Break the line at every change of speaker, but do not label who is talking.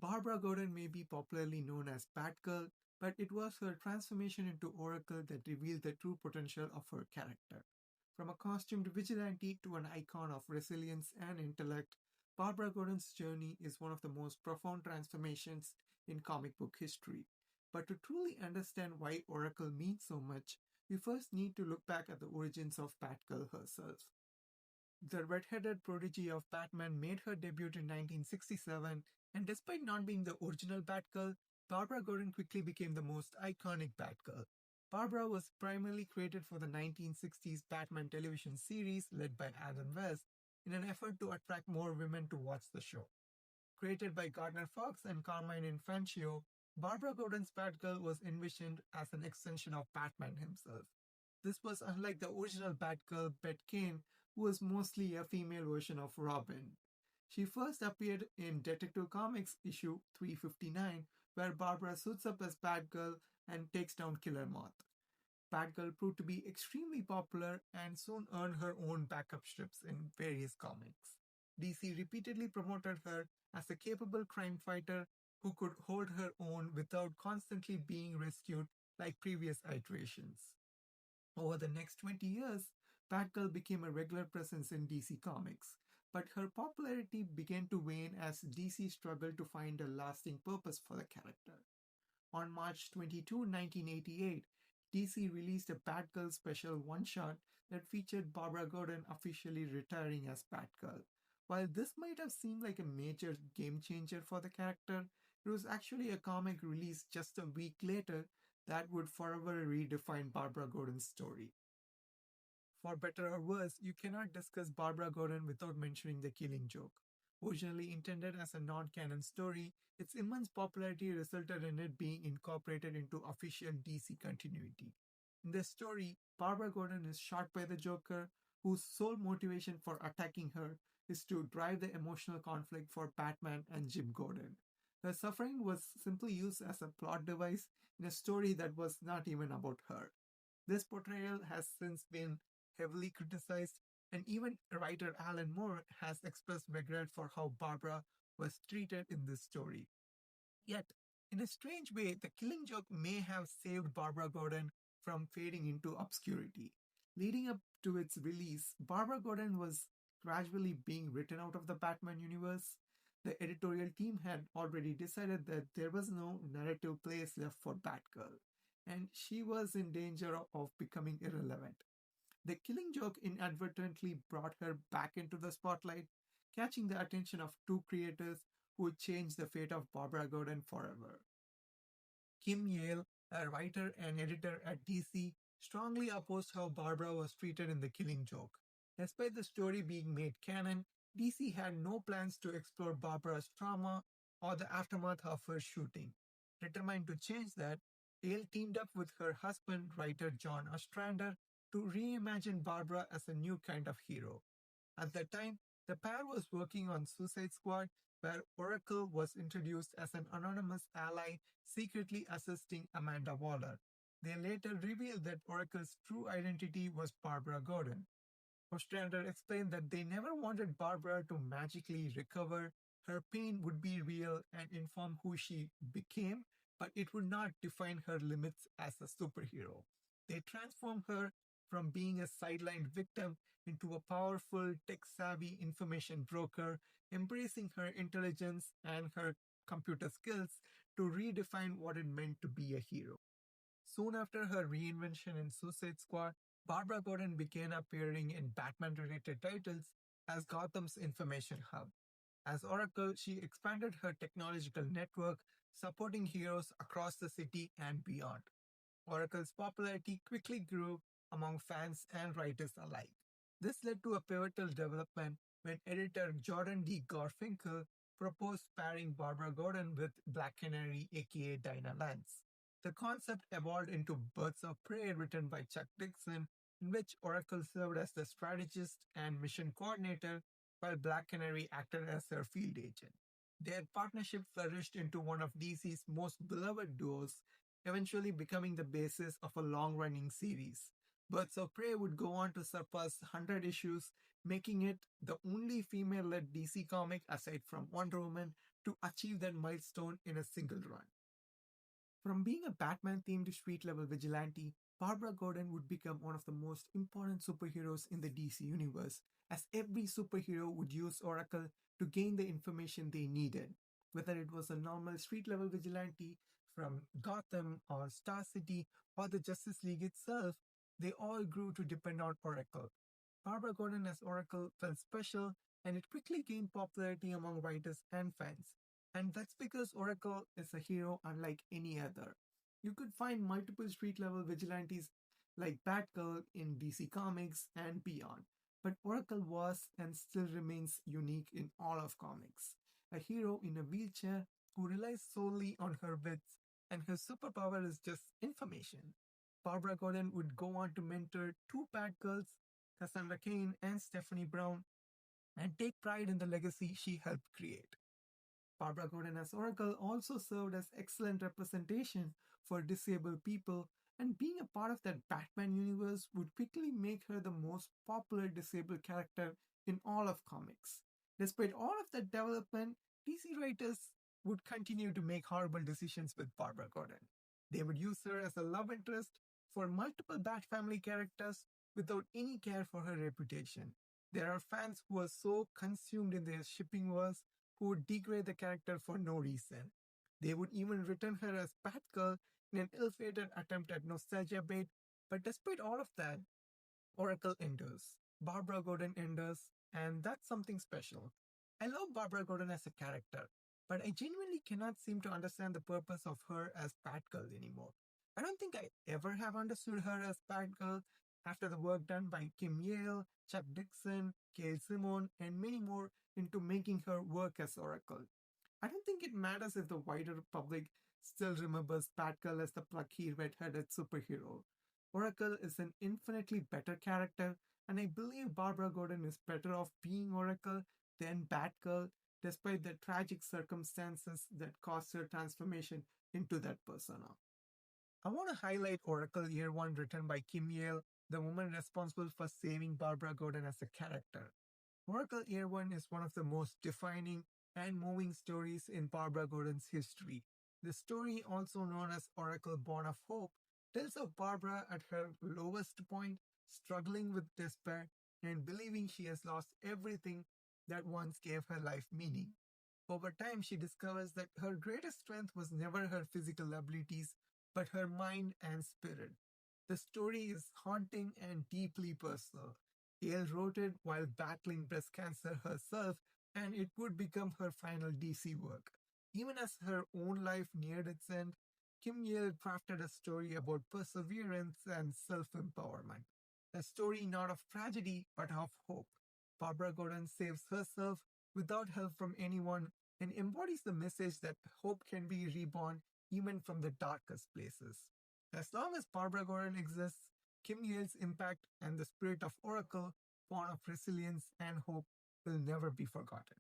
Barbara Gordon may be popularly known as Batgirl, but it was her transformation into Oracle that revealed the true potential of her character. From a costumed vigilante to an icon of resilience and intellect, Barbara Gordon's journey is one of the most profound transformations in comic book history. But to truly understand why Oracle means so much, we first need to look back at the origins of Batgirl herself. The red-headed prodigy of Batman made her debut in 1967, and despite not being the original Batgirl, Barbara Gordon quickly became the most iconic Batgirl. Barbara was primarily created for the 1960s Batman television series led by Adam West in an effort to attract more women to watch the show. Created by Gardner Fox and Carmine Infantino, Barbara Gordon's Batgirl was envisioned as an extension of Batman himself. This was unlike the original Batgirl, Beth Kane, who was mostly a female version of Robin. She first appeared in Detective Comics issue 359, where Barbara suits up as Batgirl and takes down Killer Moth. Batgirl proved to be extremely popular and soon earned her own backup strips in various comics. DC repeatedly promoted her as a capable crime fighter who could hold her own without constantly being rescued like previous iterations. Over the next 20 years, Batgirl became a regular presence in DC Comics, but her popularity began to wane as DC struggled to find a lasting purpose for the character. On March 22, 1988, DC released a Batgirl special one-shot that featured Barbara Gordon officially retiring as Batgirl. While this might have seemed like a major game changer for the character, it was actually a comic released just a week later that would forever redefine Barbara Gordon's story. For better or worse, you cannot discuss Barbara Gordon without mentioning the Killing Joke. Originally intended as a non canon story, its immense popularity resulted in it being incorporated into official DC continuity. In the story, Barbara Gordon is shot by the Joker, whose sole motivation for attacking her is to drive the emotional conflict for Batman and Jim Gordon. Her suffering was simply used as a plot device in a story that was not even about her. This portrayal has since been heavily criticized, and even writer Alan Moore has expressed regret for how Barbara was treated in this story. Yet, in a strange way, the killing joke may have saved Barbara Gordon from fading into obscurity. Leading up to its release, Barbara Gordon was gradually being written out of the Batman universe. The editorial team had already decided that there was no narrative place left for Batgirl, and she was in danger of becoming irrelevant. The killing joke inadvertently brought her back into the spotlight, catching the attention of two creators who would change the fate of Barbara Gordon forever. Kim Yale, a writer and editor at DC, strongly opposed how Barbara was treated in The Killing Joke. Despite the story being made canon, DC had no plans to explore Barbara's trauma or the aftermath of her shooting. Determined to change that, Yale teamed up with her husband, writer John Ostrander, to reimagine Barbara as a new kind of hero. At the time, the pair was working on Suicide Squad, where Oracle was introduced as an anonymous ally secretly assisting Amanda Waller. They later revealed that Oracle's true identity was Barbara Gordon. Ostrander explained that they never wanted Barbara to magically recover. Her pain would be real and inform who she became, but it would not define her limits as a superhero. They transformed her from being a sidelined victim into a powerful, tech savvy information broker, embracing her intelligence and her computer skills to redefine what it meant to be a hero. Soon after her reinvention in Suicide Squad, Barbara Gordon began appearing in Batman related titles as Gotham's information hub. As Oracle, she expanded her technological network, supporting heroes across the city and beyond. Oracle's popularity quickly grew among fans and writers alike. This led to a pivotal development when editor Jordan D. Garfinkel proposed pairing Barbara Gordon with Black Canary, aka Dinah Lance. The concept evolved into Birds of Prey, written by Chuck Dixon, in which Oracle served as the strategist and mission coordinator, while Black Canary acted as her field agent. Their partnership flourished into one of DC's most beloved duos, eventually becoming the basis of a long running series. Birds of Prey would go on to surpass 100 issues, making it the only female led DC comic aside from Wonder Woman to achieve that milestone in a single run. From being a Batman themed street level vigilante, Barbara Gordon would become one of the most important superheroes in the DC universe, as every superhero would use Oracle to gain the information they needed. Whether it was a normal street level vigilante from Gotham or Star City or the Justice League itself, they all grew to depend on Oracle. Barbara Gordon as Oracle felt special and it quickly gained popularity among writers and fans. And that's because Oracle is a hero unlike any other. You could find multiple street level vigilantes like Batgirl in DC Comics and beyond. But Oracle was and still remains unique in all of comics. A hero in a wheelchair who relies solely on her wits, and her superpower is just information. Barbara Gordon would go on to mentor two Batgirls, Cassandra Cain and Stephanie Brown, and take pride in the legacy she helped create. Barbara Gordon as Oracle also served as excellent representation for disabled people, and being a part of that Batman universe would quickly make her the most popular disabled character in all of comics. Despite all of that development, DC writers would continue to make horrible decisions with Barbara Gordon. They would use her as a love interest for multiple Bat family characters without any care for her reputation. There are fans who are so consumed in their shipping wars who would degrade the character for no reason. They would even return her as Batgirl in an ill-fated attempt at nostalgia bait, but despite all of that, Oracle endures, Barbara Gordon endures, and that's something special. I love Barbara Gordon as a character, but I genuinely cannot seem to understand the purpose of her as Batgirl anymore. I don't think I ever have understood her as Batgirl after the work done by Kim Yale, Chuck Dixon, Gail Simone, and many more into making her work as Oracle. I don't think it matters if the wider public still remembers Batgirl as the plucky red-headed superhero. Oracle is an infinitely better character, and I believe Barbara Gordon is better off being Oracle than Batgirl, despite the tragic circumstances that caused her transformation into that persona. I want to highlight Oracle Year 1 written by Kim Yale, the woman responsible for saving Barbara Gordon as a character. Oracle Year 1 is one of the most defining and moving stories in Barbara Gordon's history. The story, also known as Oracle Born of Hope, tells of Barbara at her lowest point, struggling with despair and believing she has lost everything that once gave her life meaning. Over time, she discovers that her greatest strength was never her physical abilities, but her mind and spirit. The story is haunting and deeply personal. Hale wrote it while battling breast cancer herself, and it would become her final DC work. Even as her own life neared its end, Kim Yale crafted a story about perseverance and self empowerment. A story not of tragedy, but of hope. Barbara Gordon saves herself without help from anyone and embodies the message that hope can be reborn even from the darkest places. As long as Barbara Gordon exists, Kim Yale's impact and the spirit of Oracle, born of resilience and hope, will never be forgotten.